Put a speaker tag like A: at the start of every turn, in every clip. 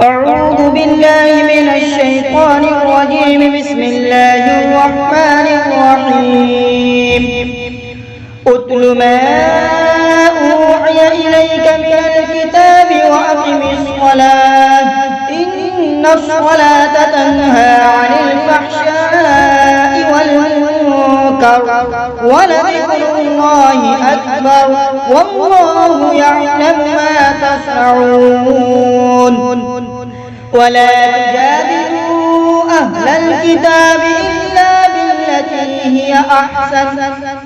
A: أعوذ بالله من الشيطان الرجيم. بسم الله الرحمن الرحيم. أتل ما أوحي إليك من الكتاب وأقم الصلاة إن الصلاة تنهى عن الفحشاء والمنكر ولذكر الله أكبر والله يعلم ما تصنعون. ولا تجادلوا أهل الكتاب إلا بالتي هي أحسن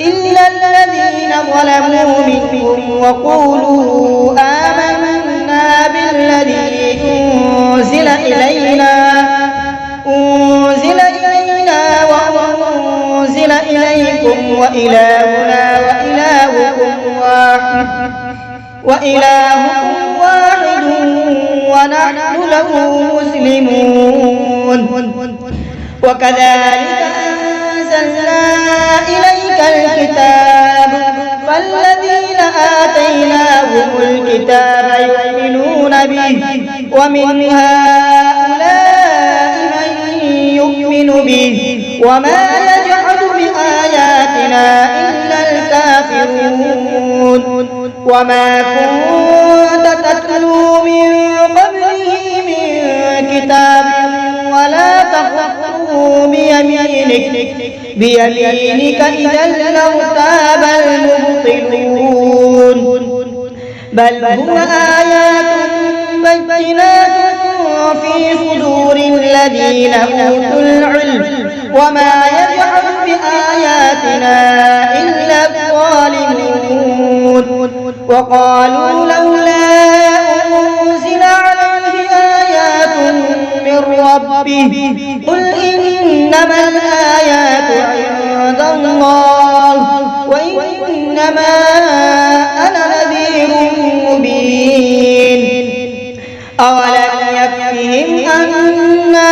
A: إلا الذين ظلموا منهم وقولوا آمنا بالذي أنزل إلينا وأنزل إليكم وإلهنا وإلهكم واحد ونحن له مسلمون. وكذلك أنزلنا إليك الكتاب فالذين آتيناهم الكتاب يؤمنون به ومن هؤلاء من يؤمن به وما يجحد بآياتنا إلا الكافرون. وما كنت تتلو من قبله من كتاب ولا تخطه بيمينك إذا لارتاب المبطلون. بل هو آيات بينات في صدور الذين أوتوا العلم وما يجحد بآياتنا إلا الظالمون. وقالوا لولا أنزل عليه آيات من ربه قل إنما الآيات عند الله وإنما أنا نذير مبين. أولم يكفهم أنا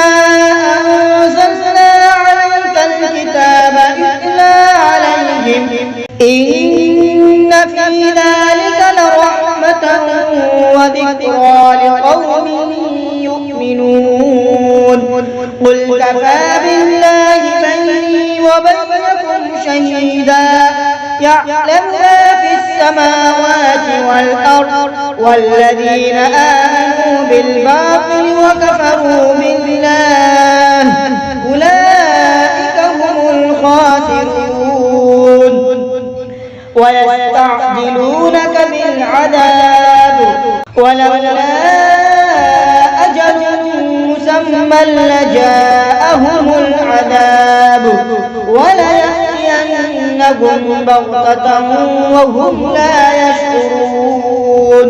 A: أنزلنا عليك الكتاب يتلى عليهم إن في ذلك لرحمة وذكرى لقوم يؤمنون. قل كفى بالله بيني وبينكم شهيدا يعلم ما في السماوات والأرض والذين آمنوا بالباطل وكفروا بالله أولئك هم الخاسرون. ويستعجلونك بالعذاب ولولا أجل مسمى لجاءهم العذاب وليأتينهم بغتة وهم لا يشعرون.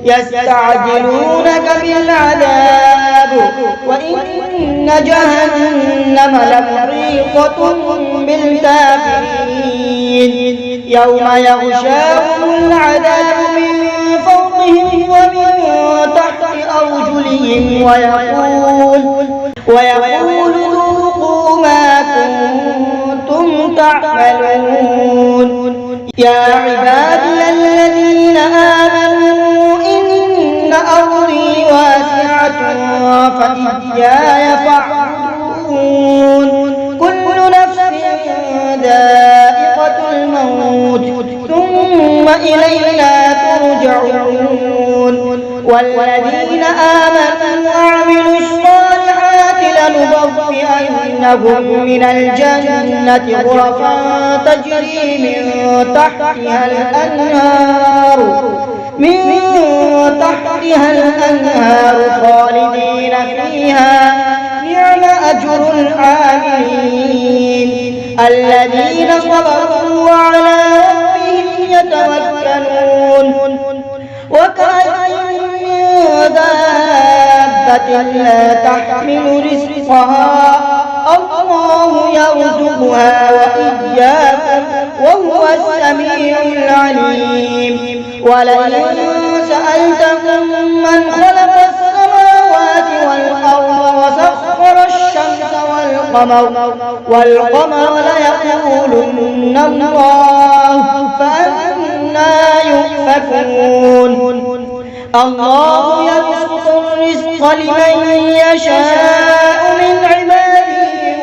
A: يستعجلونك بالعذاب وإن جهنم لمحيطة بالكافرين. يوم يغشاهم العذاب من فوقهم ومن تحت أرجلهم ويقول ذوقوا ما كنتم تعملون. يا عبادي الذين آمنوا إن أرضي واسعة فإياي فاعبدون. كل نفس ذائقة الموت ثم إلينا ترجعون. والذين آمنوا وعملوا الصالحات لنبوئنهم من الجنة غرفا تجري من تحتها الأنهار خالدين فيها نعم أجر العاملين الذين صبروا وعلى ربهم يتوكلون. وكأين من دابة لا تحمل رزقها الله يرزقها وإياكم وهو السميع العليم. ولئن سألتهم من خلق السماوات والأرض وسخر الشمس والقمر ليقولن الله فأنى يؤفكون. الله يبسط الرزق لمن يشاء من عباده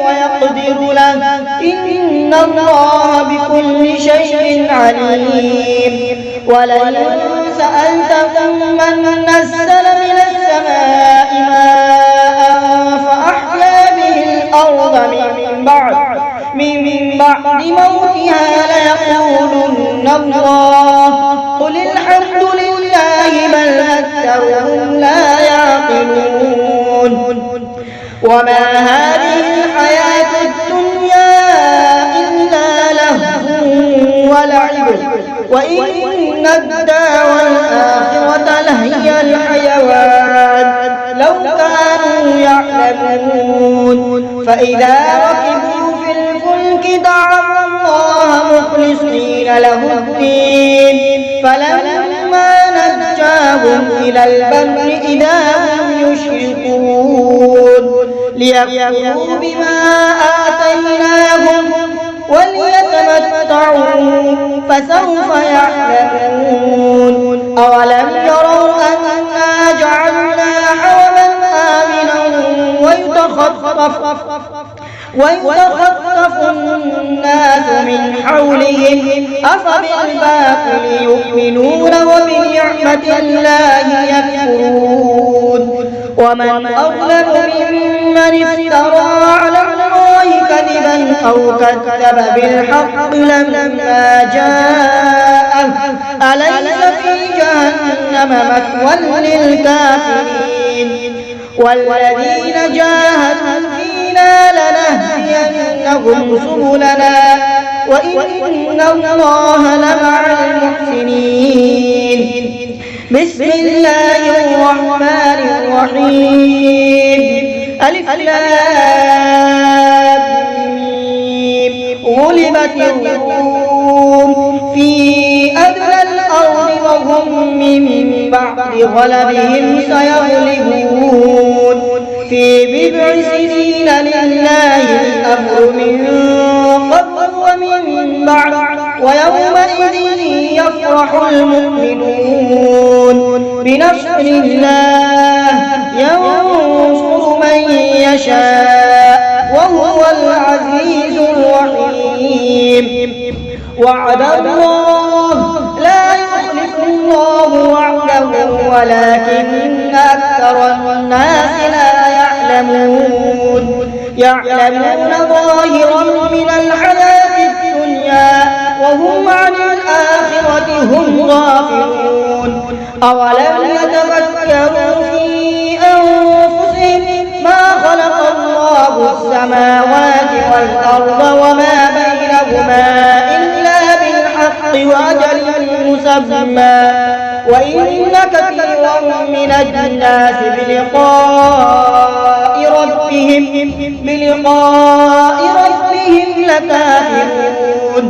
A: ويقدر له إن الله بكل شيء عليم ولئن سألتهم من نزل من السماء ماء فأحيا به الأرض من بعد موتها ليقولن الله قل الحمد لله بل أكثرهم لا يعقلون وما هذه الحياة الدنيا إلا لهو ولعب وإن الدار الآخرة لهي الحيوان لو كانوا يعلمون فإذا ركبوا في الفلك دعوا الله مخلصين له الدين فلما نجاهم إلى البر إذا هم يشركون ليكفروا بما آتيناهم وليتمتعوا فسوف يعلمون أولم يروا أنا جعلنا حرما آمنا ويتخطف الناس من حولهم أفبالباطل يؤمنون وبنعمة الله يكفرون ومن أظلم ممن افترى على الله كذبا أو كذب بالحق لما جاءه أليس في جهنم مثوى للكافرين والذين جاهدوا فينا لنهدينهم سبلنا وإن الله لمع المحسنين بسم الله الرحمن الرحيم ألف لام ميم غلبت الروم في أدنى الأرض وهم من بعد غلبهم سيغلبون في بضع سنين لله الأمر من قبل ومن بعد ويومئذ يفرح المؤمنون بنصر الله ينصر من يشاء وهو العزيز الرحيم وعد الله لا يخلف الله وعده ولكن أكثر الناس لا يعلمون ظاهرا من الحياة الدنيا وهم عن الآخرة هم غافلون أولم يتفكروا في أنفسهم ما خلق الله السماوات والأرض وما بينهما إلا بالحق وأجل مسمى وإن كثيرا من الناس بلقاء ربهم لكافرون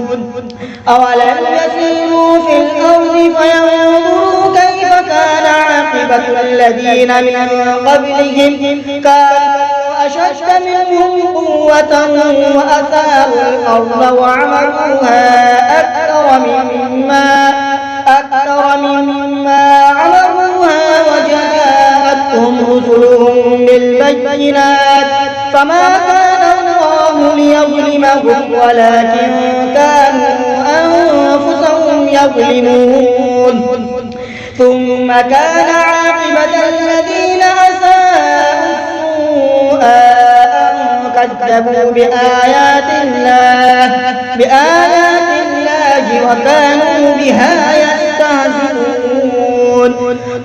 A: أولم يسيروا في الأرض فينظروا كيف كان عاقبة الذين من قبلهم كانوا أشد منهم قوة وأثاروا الأرض وعمروها أكثر مما عمروها وجاءتهم رسلهم بالبينات فما كان الله ليظلمهم ولكن كانوا أنفسهم يظلمون ثم كان عاقبة الذين أساءوا كذبوا بآيات الله وكانوا بها يستهزئون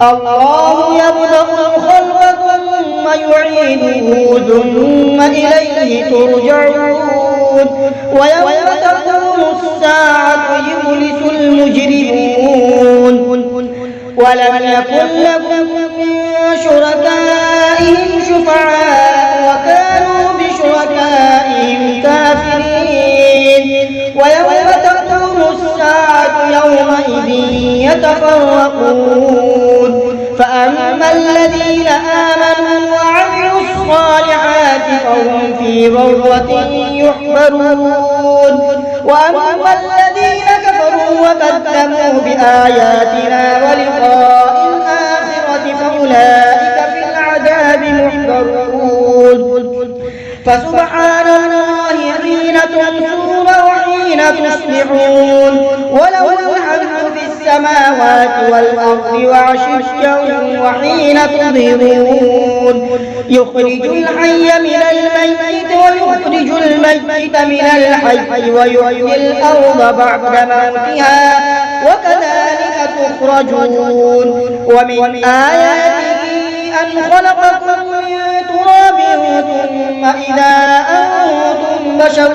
A: الله يبدأ الخلق ثم يعيده ثم إليه ترجعون ويوم تقوم الساعة يبلس المجرمون ولم يكن لهم من شركائهم شفعاء وكانوا بشركائهم كافرين ويوم تقوم الساعة يومئذ يتفرقون فأما الذين آمنوا وعملوا الصالحات فهم في غرة يحبرون وأما الذين كفروا وكذبوا بآياتنا ولقاء الآخرة وأولئك في العذاب محضرون فسبحان الله حين تمسون وحين تصبحون وله الحمد في السماوات والأرض وعشيا وحين تظهرون يخرج الحي من الميت ويخرج الميت من الحي ويحيي الأرض بعد موتها وكذلك تخرجون ومن آياته أن خلقكم من تراب ثم إذا أنتم بشر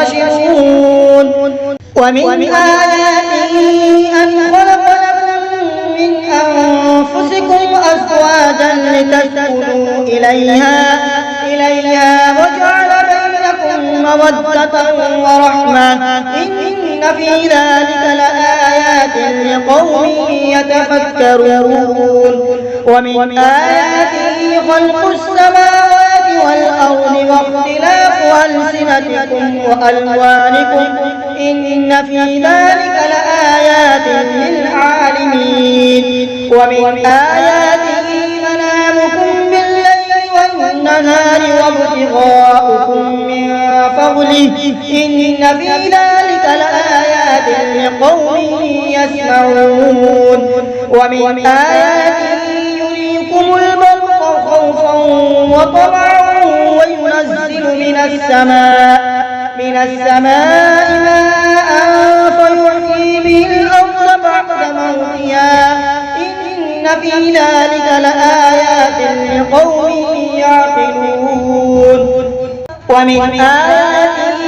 A: تنتشرون ومن آياته أن خلق لكم من أنفسكم أزواجا لتسكنوا إليها وجعل بينكم مودة ورحمة إن في ذلك لآيات لقوم يتفكرون ومن آياته خلق السماوات والأرض واختلاف ألسنتكم وألوانكم إن في ذلك لآيات للعالمين ومن آياته منامكم بالليل والنهار وابتغاؤكم من فضله إن في ذلك لآيات لقوم يسمعون ومن آياته يريكم البرق خوفا وطمعا وينزل من السماء ماء فيحيي به الأرض بعد موتها إن في ذلك لآيات لقوم يعقلون ومن آياته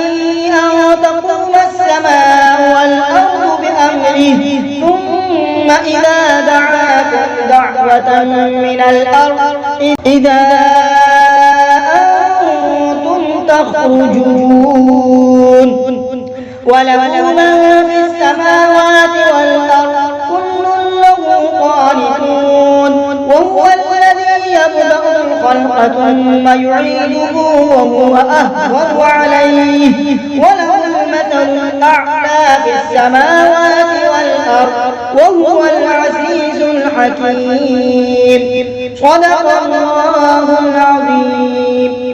A: أن تقوم السماء والأرض بأمره ثم إذا دعاكم دعوة من الأرض إذا أنتم تخرجون وله من في السماوات والأرض كل له قانتون وهو الذي يبدأ الخلق ثم يعيده وهو أهون عليه وله المثل الأعلى في السماوات والأرض وهو العزيز الحكيم صدق الله العظيم.